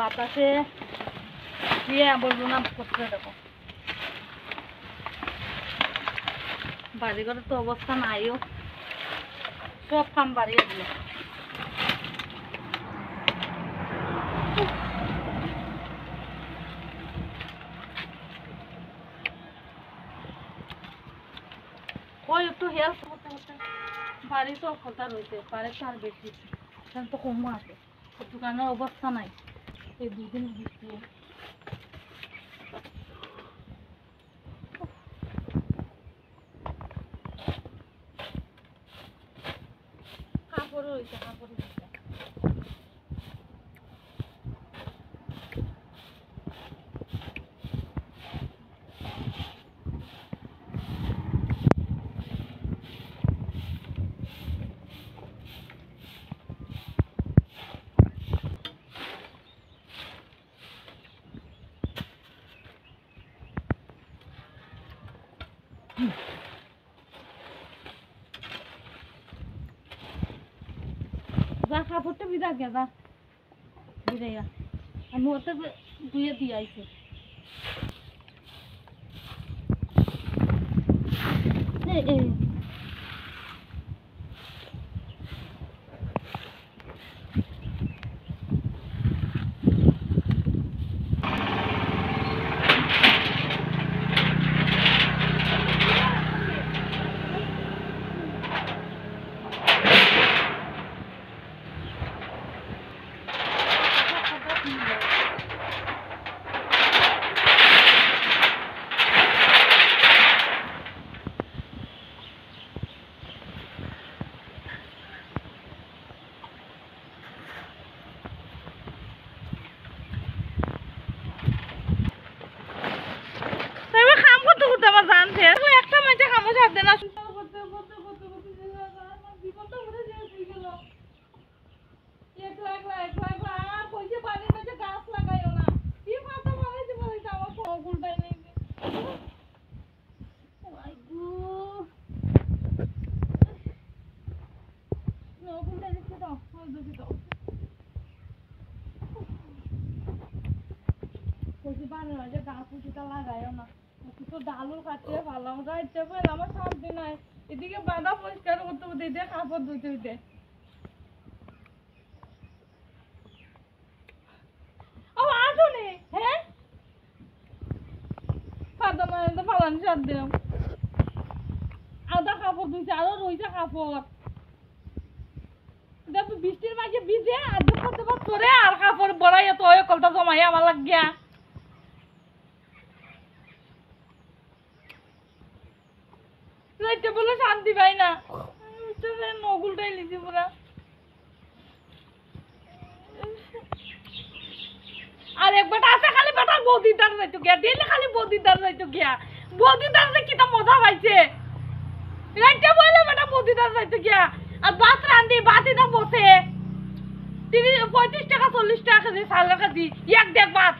বাতাসে দিয়ে বলবো না করতে দেখো বাড়িঘরের তো অবস্থা নাইও সব কাম বাড়িয়ে দিল ওই একটু হেল্প করতে করতে বাড়ি তো কথা রয়েছে বাড়ি তো আর বেশি এখানে তো কম আছে দোকানের অবস্থা নাই এই দুদিন বৃষ্টি কাপড় রয়েছে কাপড় রয়েছে যা কাপড়টা বিদা গে যা বিদাইয়া আমি ওতে ধুয়ে দিয়ে আইছি একটা মাঝে খামো সাথে না লাগাইও না তো ডালু কাটিয়ে ভালো ইচ্ছে করে আমার শান্তি নাই এদিকে বাধা পরিষ্কার করতে হতে এদিকে কাপড় ধুইতে হইতে ও আসুনি হ্যাঁ ফাদা মানে তো ফালানি সার দিলাম আধা কাপড় ধুইছে আরো রয়েছে কাপড় দেখো বৃষ্টির মাঝে ভিজে আর করতে তোরে আর কাপড় বড়াইয়া তো ওই কলটা জমাই আমার লাগিয়া বলে শান্তি পাই না নগুলটাই লিখি পুরা আর একবার আছে খালি বেটার বৌদিদার যাইতো গিয়া দিলে খালি বৌদিদার যাইতো গিয়া বৌদিদার যে কিটা মজা পাইছে রাইতে বলে বেটা বৌদিদার যাইতো গিয়া আর ভাত রান্ধি ভাতই না বসে 35 টাকা 40 টাকা দিয়ে চাল রাখা দি এক দেখ ভাত